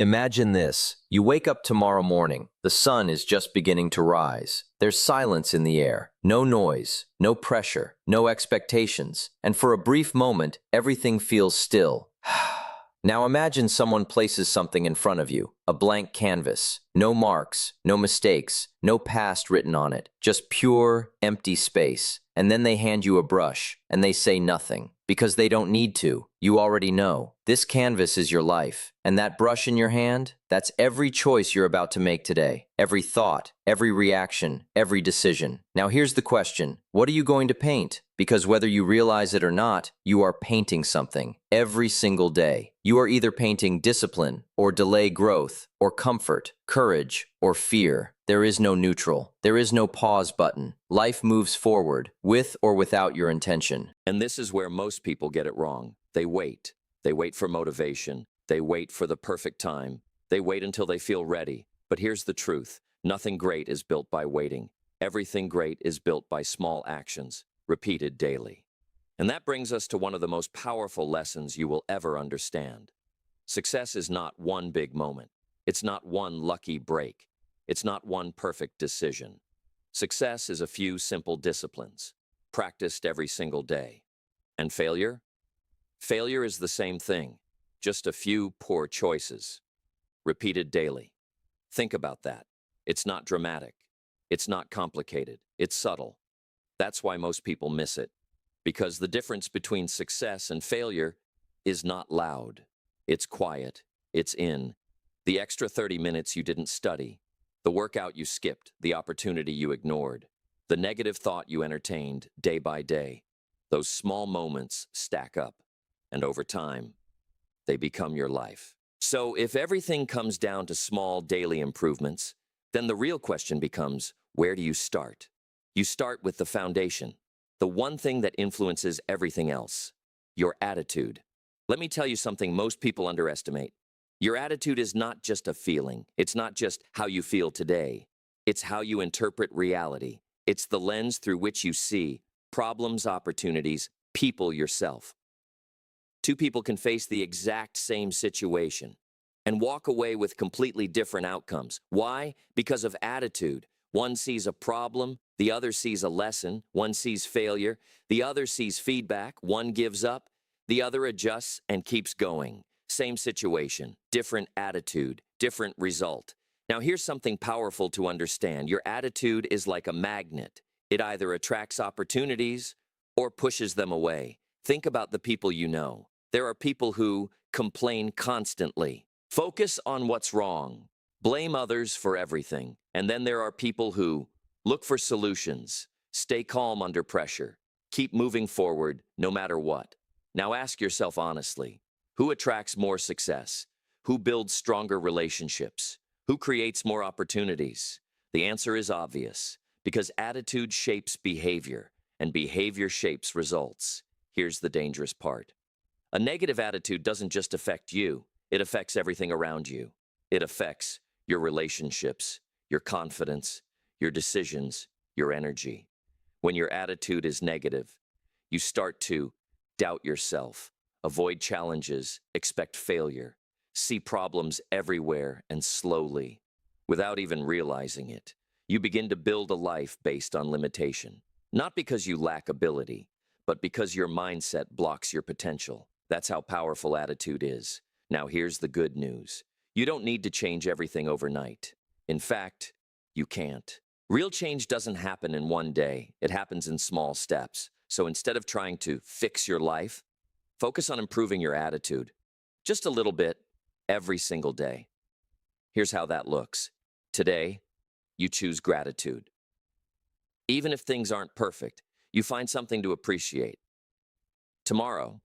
Imagine this. You wake up tomorrow morning. The sun is just beginning to rise. There's silence in the air. No noise, no pressure, no expectations. And for a brief moment, everything feels still. Now imagine someone places something in front of you, a blank canvas. No marks, no mistakes, no past written on it, just pure, empty space. And then they hand you a brush, and they say nothing, because they don't need to. You already know. This canvas is your life, and that brush in your hand, that's every choice you're about to make today. Every thought, every reaction, every decision. Now here's the question. What are you going to paint? Because whether you realize it or not, you are painting something every single day. You are either painting discipline, or delay growth, or comfort, courage, or fear. There is no neutral. There is no pause button. Life moves forward, with or without your intention. And this is where most people get it wrong. They wait. They wait for motivation. They wait for the perfect time. They wait until they feel ready. But here's the truth. Nothing great is built by waiting. Everything great is built by small actions, repeated daily. And that brings us to one of the most powerful lessons you will ever understand. Success is not one big moment. It's not one lucky break. It's not one perfect decision. Success is a few simple disciplines, practiced every single day. And failure? Failure is the same thing, just a few poor choices, repeated daily. Think about that. It's not dramatic. It's not complicated. It's subtle. That's why most people miss it. Because the difference between success and failure is not loud. It's quiet. It's in. The extra 30 minutes you didn't study, the workout you skipped, the opportunity you ignored, the negative thought you entertained day by day. Those small moments stack up, and over time, they become your life. So if everything comes down to small daily improvements, then the real question becomes, where do you start? You start with the foundation, the one thing that influences everything else, your attitude. Let me tell you something most people underestimate. Your attitude is not just a feeling. It's not just how you feel today. It's how you interpret reality. It's the lens through which you see problems, opportunities, people, yourself. Two people can face the exact same situation and walk away with completely different outcomes. Why? Because of attitude. One sees a problem, the other sees a lesson. One sees failure, the other sees feedback. One gives up, the other adjusts and keeps going. Same situation, different attitude, different result. Now here's something powerful to understand. Your attitude is like a magnet. It either attracts opportunities or pushes them away. Think about the people you know. There are people who complain constantly, focus on what's wrong, blame others for everything. And then there are people who look for solutions, stay calm under pressure, keep moving forward no matter what. Now ask yourself honestly, who attracts more success? Who builds stronger relationships? Who creates more opportunities? The answer is obvious, because attitude shapes behavior, and behavior shapes results. Here's the dangerous part. A negative attitude doesn't just affect you, it affects everything around you. It affects your relationships, your confidence, your decisions, your energy. When your attitude is negative, you start to doubt yourself, avoid challenges, expect failure, see problems everywhere, and slowly, without even realizing it, you begin to build a life based on limitation. Not because you lack ability, but because your mindset blocks your potential. That's how powerful attitude is. Now here's the good news. You don't need to change everything overnight. In fact, you can't. Real change doesn't happen in one day. It happens in small steps. So instead of trying to fix your life, focus on improving your attitude. Just a little bit, every single day. Here's how that looks. Today, you choose gratitude. Even if things aren't perfect, you find something to appreciate. Tomorrow,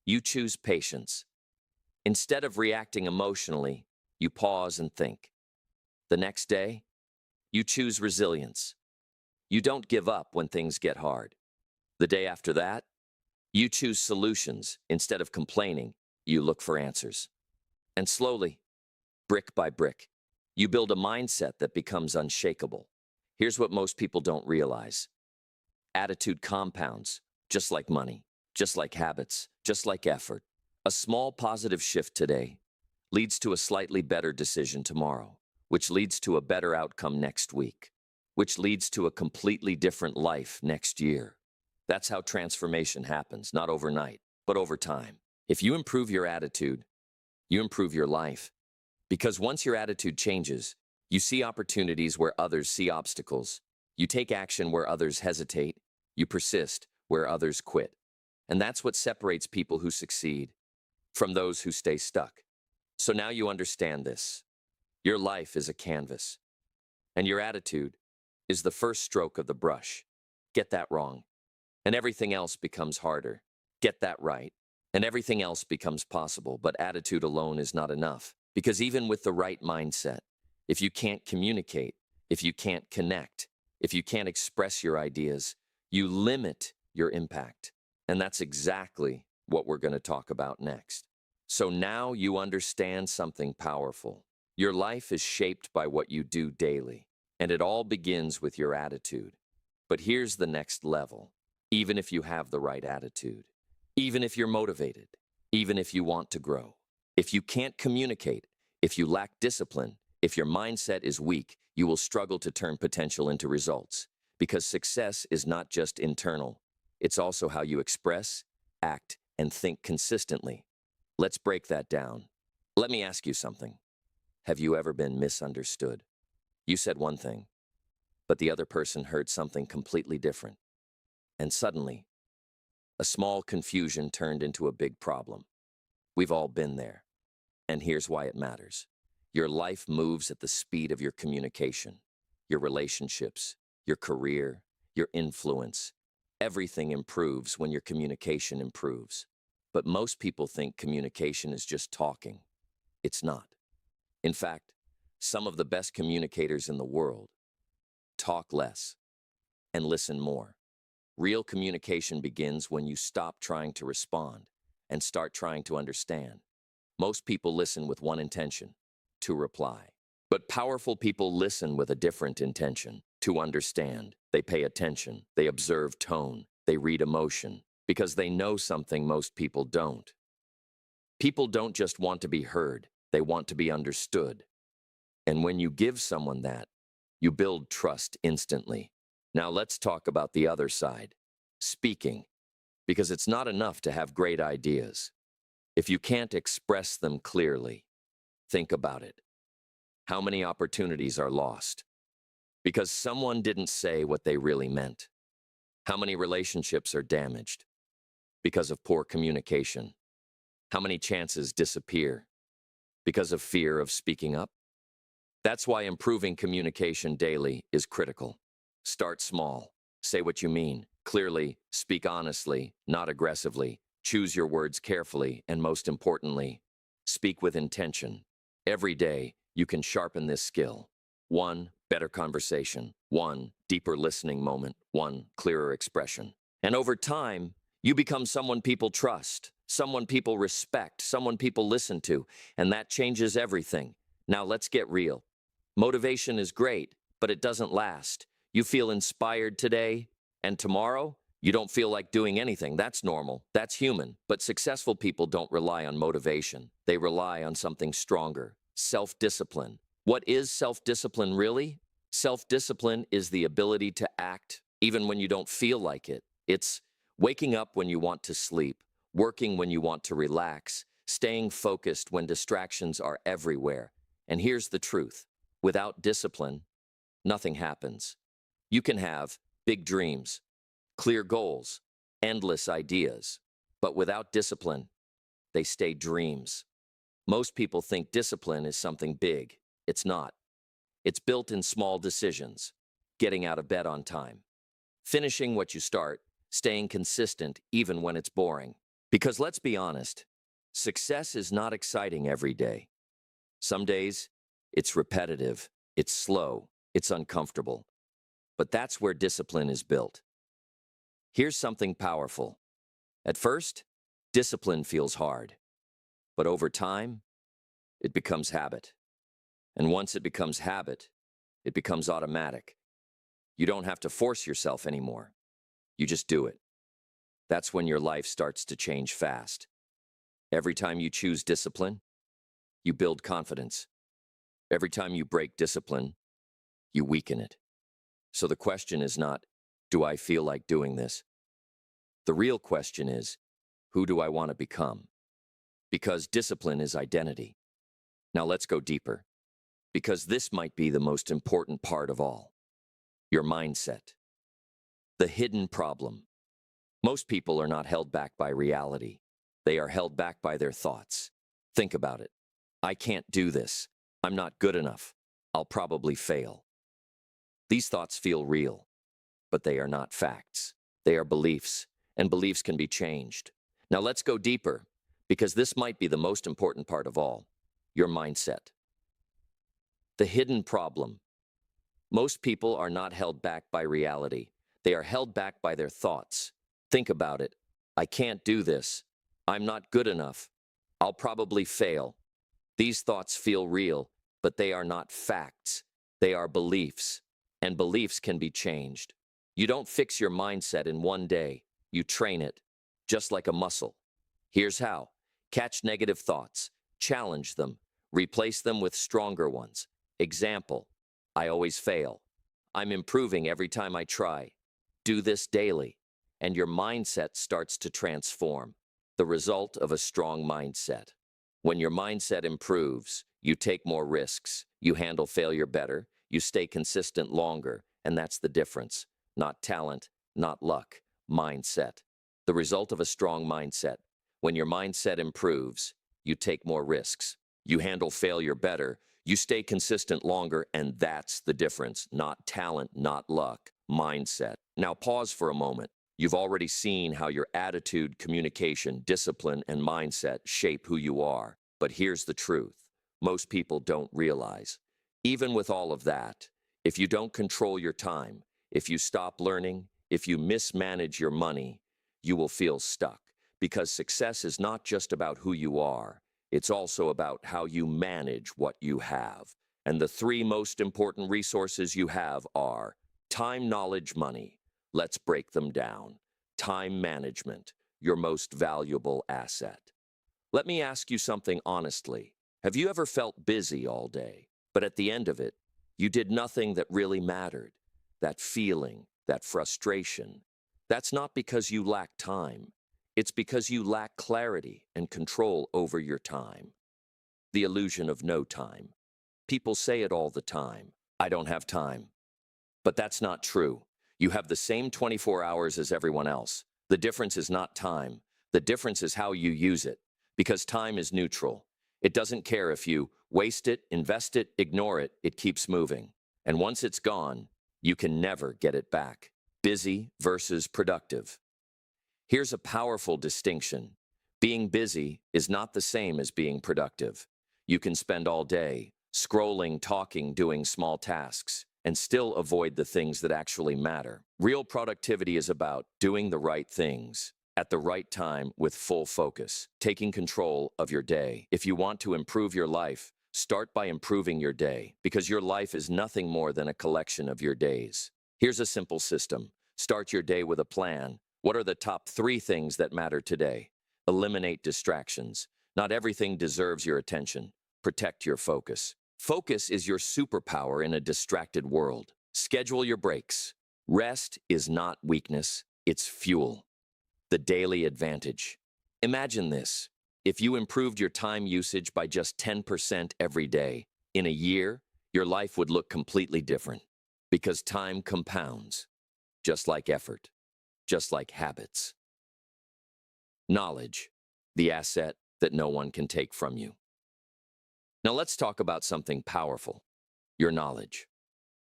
you choose patience. Instead of reacting emotionally, you pause and think. The next day, you choose resilience. You don't give up when things get hard. The day after that, you choose solutions. Instead of complaining, you look for answers. And slowly, brick by brick, you build a mindset that becomes unshakable. Here's what most people don't realize. Attitude compounds, just like money, just like habits, just like effort. A small positive shift today, leads to a slightly better decision tomorrow, which leads to a better outcome next week, which leads to a completely different life next year. That's how transformation happens, not overnight, but over time. If you improve your attitude, you improve your life. Because once your attitude changes, you see opportunities where others see obstacles. You take action where others hesitate. You persist where others quit. And that's what separates people who succeed from those who stay stuck. So now you understand this. Your life is a canvas, and your attitude is the first stroke of the brush. Get that wrong, and everything else becomes harder. Get that right, and everything else becomes possible. But attitude alone is not enough, because even with the right mindset, if you can't communicate, if you can't connect, if you can't express your ideas, you limit your impact. And that's exactly what we're going to talk about next. So now you understand something powerful. Your life is shaped by what you do daily, and it all begins with your attitude. But here's the next level. Even if you have the right attitude, even if you're motivated, even if you want to grow, if you can't communicate, if you lack discipline, if your mindset is weak, you will struggle to turn potential into results. Because success is not just internal, it's also how you express, act, and think consistently. Let's break that down. Let me ask you something. Have you ever been misunderstood? You said one thing, but the other person heard something completely different. And suddenly, a small confusion turned into a big problem. We've all been there. And here's why it matters. Your life moves at the speed of your communication, your relationships, your career, your influence. Everything improves when your communication improves. But most people think communication is just talking. It's not. In fact, some of the best communicators in the world talk less and listen more. Real communication begins when you stop trying to respond and start trying to understand. Most people listen with one intention, to reply. But powerful people listen with a different intention, to understand. They pay attention, they observe tone, they read emotion, because they know something most people don't. People don't just want to be heard, they want to be understood. And when you give someone that, you build trust instantly. Now let's talk about the other side, speaking, because it's not enough to have great ideas. If you can't express them clearly, think about it. How many opportunities are lost because someone didn't say what they really meant? How many relationships are damaged because of poor communication? How many chances disappear because of fear of speaking up? That's why improving communication daily is critical. Start small. Say what you mean, clearly, speak honestly, not aggressively. Choose your words carefully, and most importantly, speak with intention. Every day, you can sharpen this skill. 1 better conversation, 1 deeper listening moment, 1 clearer expression. And over time, you become someone people trust, someone people respect, someone people listen to, and that changes everything. Now let's get real. Motivation is great, but it doesn't last. You feel inspired today, and tomorrow, you don't feel like doing anything. That's normal. That's human. But successful people don't rely on motivation. They rely on something stronger. Self-discipline. What is self-discipline really? Self-discipline is the ability to act even when you don't feel like it. It's waking up when you want to sleep, working when you want to relax, staying focused when distractions are everywhere. And here's the truth. Without discipline, nothing happens. You can have big dreams, clear goals, endless ideas, but without discipline, they stay dreams. Most people think discipline is something big. It's not. It's built in small decisions, getting out of bed on time, finishing what you start, staying consistent even when it's boring. Because let's be honest, success is not exciting every day. Some days, it's repetitive, it's slow, it's uncomfortable. But that's where discipline is built. Here's something powerful. At first, discipline feels hard. But over time, it becomes habit. And once it becomes habit, it becomes automatic. You don't have to force yourself anymore. You just do it. That's when your life starts to change fast. Every time you choose discipline, you build confidence. Every time you break discipline, you weaken it. So the question is not, do I feel like doing this? The real question is, who do I want to become? Because discipline is identity. Now let's go deeper, because this might be the most important part of all. Your mindset. The hidden problem. Most people are not held back by reality. They are held back by their thoughts. Think about it. I can't do this. I'm not good enough. I'll probably fail. These thoughts feel real, but they are not facts. They are beliefs, and beliefs can be changed. Now let's go deeper, because this might be the most important part of all. Your mindset. The hidden problem. Most people are not held back by reality. They are held back by their thoughts. Think about it. I can't do this. I'm not good enough. I'll probably fail. These thoughts feel real, but they are not facts. They are beliefs, and beliefs can be changed. You don't fix your mindset in one day. You train it, just like a muscle. Here's how. Catch negative thoughts. Challenge them. Replace them with stronger ones. Example, I always fail. I'm improving every time I try. Do this daily, and your mindset starts to transform. The result of a strong mindset. When your mindset improves, you take more risks, you handle failure better, you stay consistent longer, and that's the difference. Not talent, not luck, mindset. The result of a strong mindset. When your mindset improves, you take more risks, you handle failure better, you stay consistent longer, and that's the difference. Not talent, not luck, mindset. Now pause for a moment. You've already seen how your attitude, communication, discipline, and mindset shape who you are. But here's the truth. Most people don't realize. Even with all of that, if you don't control your time, if you stop learning, if you mismanage your money, you will feel stuck. Because success is not just about who you are. It's also about how you manage what you have. And the three most important resources you have are time, knowledge, money. Let's break them down. Time management, your most valuable asset. Let me ask you something honestly. Have you ever felt busy all day, but at the end of it, you did nothing that really mattered? That feeling, that frustration, that's not because you lack time. It's because you lack clarity and control over your time. The illusion of no time. People say it all the time. I don't have time. But that's not true. You have the same 24 hours as everyone else. The difference is not time. The difference is how you use it. Because time is neutral. It doesn't care if you waste it, invest it, ignore it, it keeps moving. And once it's gone, you can never get it back. Busy versus productive. Here's a powerful distinction. Being busy is not the same as being productive. You can spend all day scrolling, talking, doing small tasks, and still avoid the things that actually matter. Real productivity is about doing the right things at the right time with full focus, taking control of your day. If you want to improve your life, start by improving your day, because your life is nothing more than a collection of your days. Here's a simple system. Start your day with a plan. What are the top 3 things that matter today? Eliminate distractions. Not everything deserves your attention. Protect your focus. Focus is your superpower in a distracted world. Schedule your breaks. Rest is not weakness, it's fuel. The daily advantage. Imagine this. If you improved your time usage by just 10% every day, in a year, your life would look completely different. Because time compounds, just like effort, just like habits. Knowledge, the asset that no one can take from you. Now let's talk about something powerful. Your knowledge.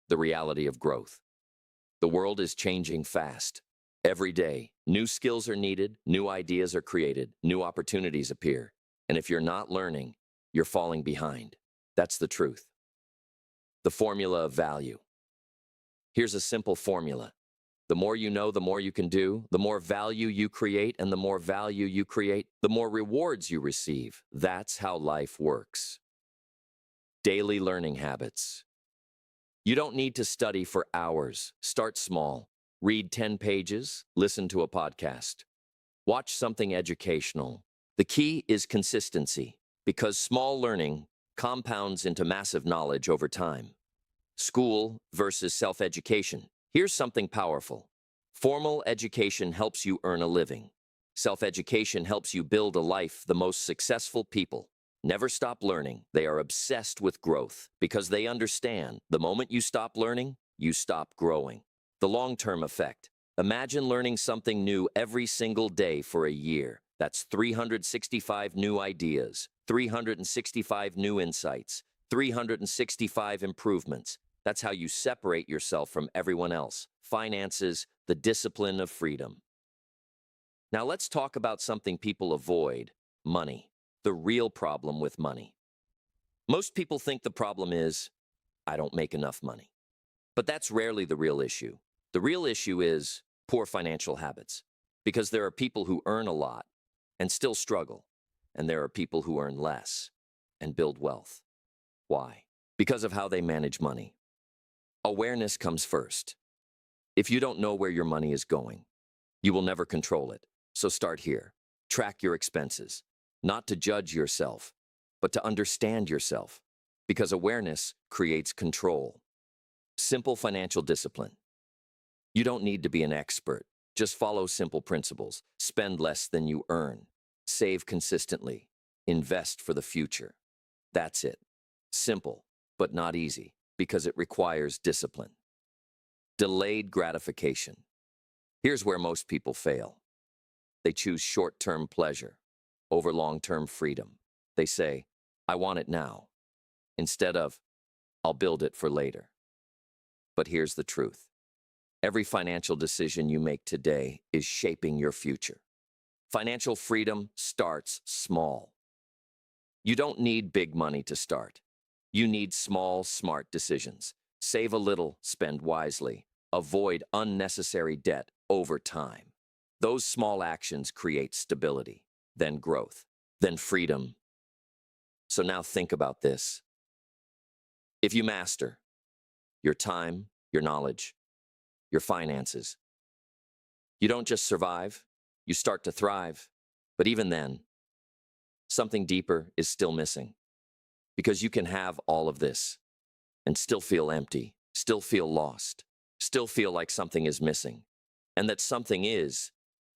The reality of growth. The world is changing fast. Every day, new skills are needed, new ideas are created, new opportunities appear. And if you're not learning, you're falling behind. That's the truth. The formula of value. Here's a simple formula. The more you know, the more you can do, the more value you create, and the more value you create, the more rewards you receive. That's how life works. Daily learning habits. You don't need to study for hours. Start small. Read 10 pages, listen to a podcast. Watch something educational. The key is consistency. Because small learning compounds into massive knowledge over time. School versus self-education. Here's something powerful. Formal education helps you earn a living. Self-education helps you build a life. The most successful people never stop learning. They are obsessed with growth because they understand the moment you stop learning, you stop growing. The long-term effect. Imagine learning something new every single day for a year. That's 365 new ideas, 365 new insights, 365 improvements. That's how you separate yourself from everyone else. Finances, the discipline of freedom. Now let's talk about something people avoid, money. The real problem with money. Most people think the problem is, I don't make enough money. But that's rarely the real issue. The real issue is poor financial habits. Because there are people who earn a lot and still struggle. And there are people who earn less and build wealth. Why? Because of how they manage money. Awareness comes first. If you don't know where your money is going, you will never control it. So start here. Track your expenses. Not to judge yourself, but to understand yourself. Because awareness creates control. Simple financial discipline. You don't need to be an expert. Just follow simple principles. Spend less than you earn. Save consistently. Invest for the future. That's it. Simple, but not easy, because it requires discipline. Delayed gratification. Here's where most people fail. They choose short-term pleasure over long-term freedom. They say, I want it now, instead of, I'll build it for later. But here's the truth. Every financial decision you make today is shaping your future. Financial freedom starts small. You don't need big money to start. You need small, smart decisions. Save a little, spend wisely. Avoid unnecessary debt over time. Those small actions create stability, then growth, then freedom. So now think about this. If you master your time, your knowledge, your finances, you don't just survive, you start to thrive. But even then, something deeper is still missing. Because you can have all of this and still feel empty, still feel lost, still feel like something is missing. And that something is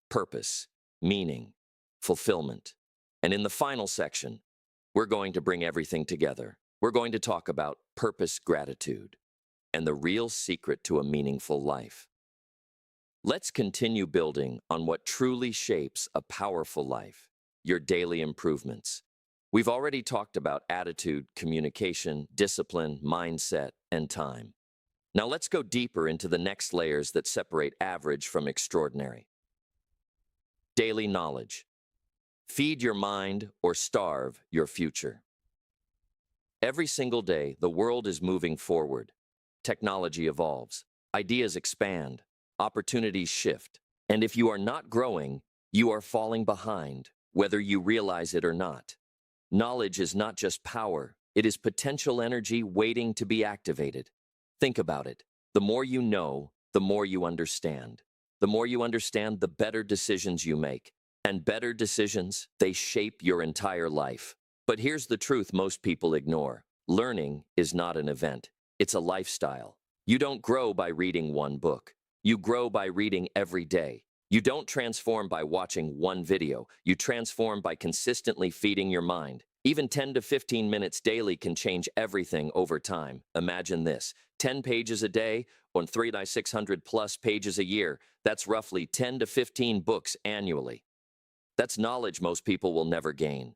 purpose, meaning, fulfillment. And in the final section, we're going to bring everything together. We're going to talk about purpose, gratitude, and the real secret to a meaningful life. Let's continue building on what truly shapes a powerful life, your daily improvements. We've already talked about attitude, communication, discipline, mindset, and time. Now let's go deeper into the next layers that separate average from extraordinary. Daily knowledge. Feed your mind or starve your future. Every single day, the world is moving forward. Technology evolves. Ideas expand. Opportunities shift. And if you are not growing, you are falling behind, whether you realize it or not. Knowledge is not just power. It is potential energy waiting to be activated. Think about it. The more you know, the more you understand. The more you understand, the better decisions you make. And better decisions, they shape your entire life. But here's the truth most people ignore. Learning is not an event. It's a lifestyle. You don't grow by reading one book. You grow by reading every day. You don't transform by watching one video. You transform by consistently feeding your mind. Even 10 to 15 minutes daily can change everything over time. Imagine this, 10 pages a day on 3,600 plus pages a year. That's roughly 10 to 15 books annually. That's knowledge most people will never gain.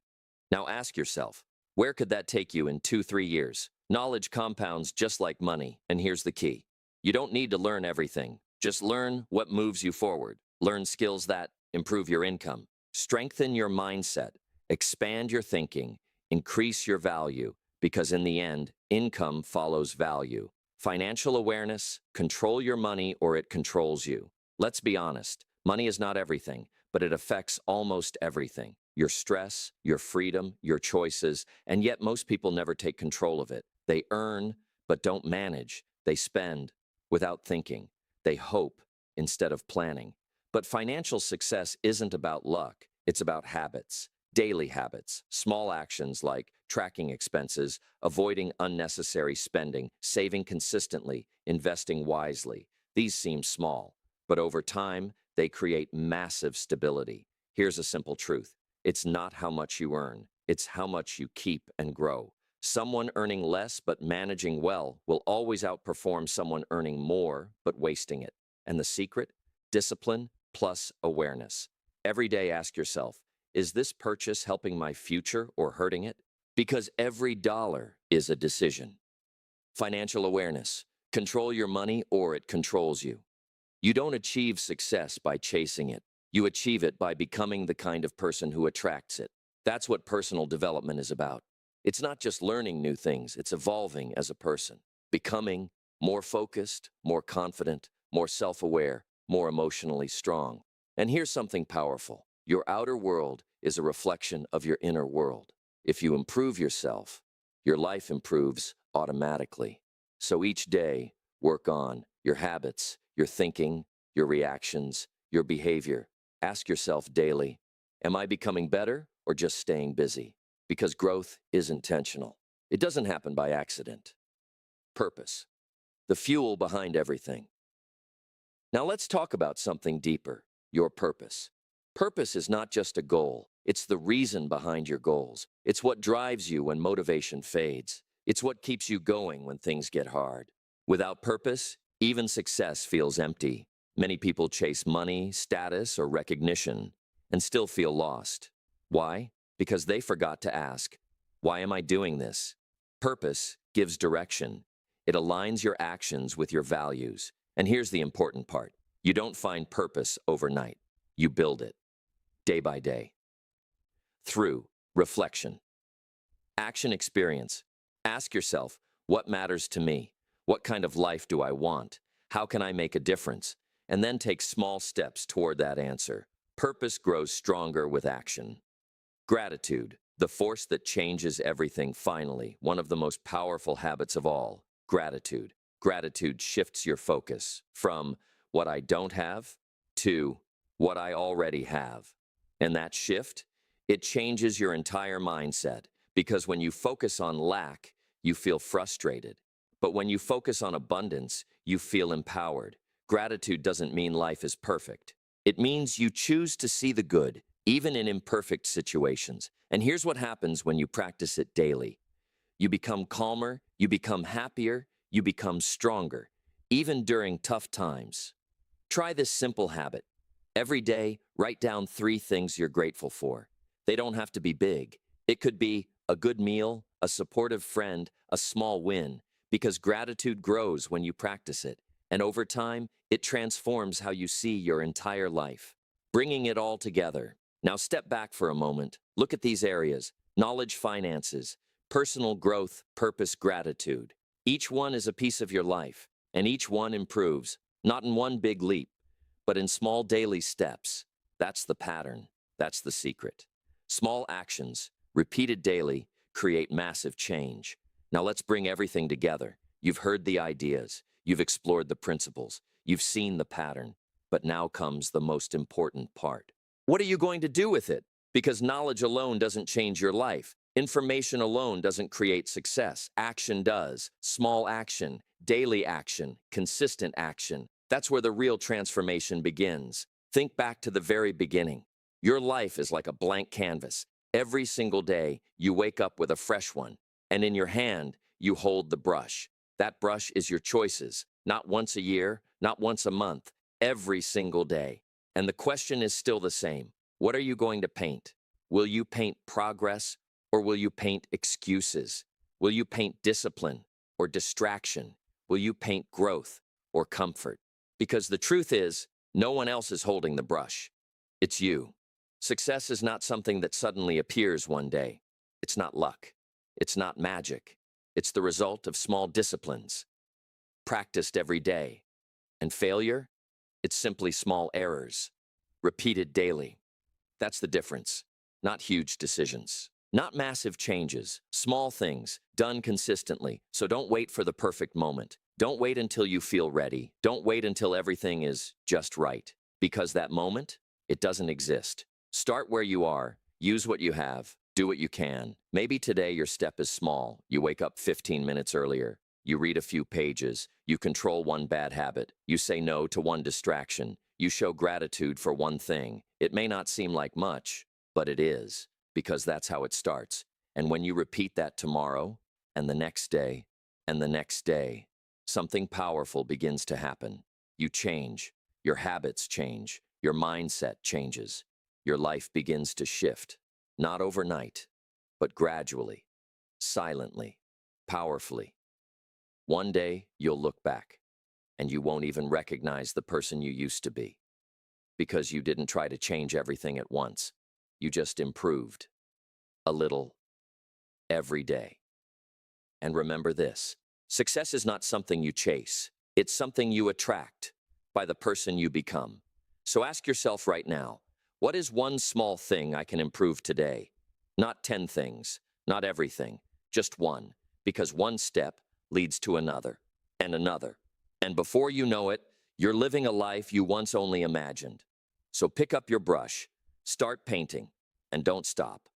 Now ask yourself, where could that take you in 2-3 years? Knowledge compounds just like money, and here's the key. You don't need to learn everything. Just learn what moves you forward. Learn skills that improve your income. Strengthen your mindset. Expand your thinking. Increase your value. Because in the end, income follows value. Financial awareness, control your money or it controls you. Let's be honest. Money is not everything, but it affects almost everything. Your stress, your freedom, your choices, and yet most people never take control of it. They earn, but don't manage. They spend without thinking. They hope instead of planning. But financial success isn't about luck. It's about habits. Daily habits, small actions like tracking expenses, avoiding unnecessary spending, saving consistently, investing wisely. These seem small, but over time, they create massive stability. Here's a simple truth. It's not how much you earn, it's how much you keep and grow. Someone earning less but managing well will always outperform someone earning more but wasting it. And the secret? Discipline plus awareness. Every day ask yourself, is this purchase helping my future or hurting it? Because every dollar is a decision. Financial awareness. Control your money or it controls you. You don't achieve success by chasing it. You achieve it by becoming the kind of person who attracts it. That's what personal development is about. It's not just learning new things, it's evolving as a person. Becoming more focused, more confident, more self-aware, more emotionally strong. And here's something powerful. Your outer world is a reflection of your inner world. If you improve yourself, your life improves automatically. So each day, work on your habits, your thinking, your reactions, your behavior. Ask yourself daily, am I becoming better or just staying busy? Because growth is intentional. It doesn't happen by accident. Purpose, the fuel behind everything. Now let's talk about something deeper, your purpose. Purpose is not just a goal. It's the reason behind your goals. It's what drives you when motivation fades. It's what keeps you going when things get hard. Without purpose, even success feels empty. Many people chase money, status, or recognition and still feel lost. Why? Because they forgot to ask, why am I doing this? Purpose gives direction. It aligns your actions with your values. And here's the important part. You don't find purpose overnight. You build it, day by day. Through reflection. Action experience. Ask yourself, what matters to me? What kind of life do I want? How can I make a difference? And then take small steps toward that answer. Purpose grows stronger with action. Gratitude, the force that changes everything finally, one of the most powerful habits of all, gratitude. Gratitude shifts your focus from what I don't have to what I already have. And that shift, it changes your entire mindset because when you focus on lack, you feel frustrated. But when you focus on abundance, you feel empowered. Gratitude doesn't mean life is perfect. It means you choose to see the good, even in imperfect situations. And here's what happens when you practice it daily. You become calmer, you become happier, you become stronger, even during tough times. Try this simple habit. Every day, write down 3 things you're grateful for. They don't have to be big. It could be a good meal, a supportive friend, a small win, because gratitude grows when you practice it. And over time, it transforms how you see your entire life. Bringing it all together. Now step back for a moment. Look at these areas: knowledge, finances, personal growth, purpose, gratitude. Each one is a piece of your life, and each one improves, not in one big leap, but in small daily steps. That's the pattern. That's the secret. Small actions, repeated daily, create massive change. Now let's bring everything together. You've heard the ideas. You've explored the principles. You've seen the pattern. But now comes the most important part. What are you going to do with it? Because knowledge alone doesn't change your life. Information alone doesn't create success. Action does. Small action, daily action, consistent action. That's where the real transformation begins. Think back to the very beginning. Your life is like a blank canvas. Every single day, you wake up with a fresh one. And in your hand, you hold the brush. That brush is your choices. Not once a year, not once a month. Every single day. And the question is still the same. What are you going to paint? Will you paint progress or will you paint excuses? Will you paint discipline or distraction? Will you paint growth or comfort? Because the truth is, no one else is holding the brush. It's you. Success is not something that suddenly appears one day. It's not luck. It's not magic. It's the result of small disciplines, practiced every day. And failure? It's simply small errors, repeated daily. That's the difference. Not huge decisions. Not massive changes. Small things, done consistently. So don't wait for the perfect moment. Don't wait until you feel ready. Don't wait until everything is just right. Because that moment, it doesn't exist. Start where you are. Use what you have. Do what you can. Maybe today your step is small. You wake up 15 minutes earlier. You read a few pages. You control one bad habit. You say no to one distraction. You show gratitude for one thing. It may not seem like much, but it is, because that's how it starts. And when you repeat that tomorrow, and the next day, and the next day, something powerful begins to happen. You change. Your habits change. Your mindset changes. Your life begins to shift. Not overnight, but gradually, silently, powerfully. One day, you'll look back, and you won't even recognize the person you used to be. Because you didn't try to change everything at once. You just improved. A little. Every day. And remember this. Success is not something you chase. It's something you attract by the person you become. So ask yourself right now, what is one small thing I can improve today? Not 10 things, not everything, just one. Because one step leads to another, and another. And before you know it, you're living a life you once only imagined. So pick up your brush, start painting, and don't stop.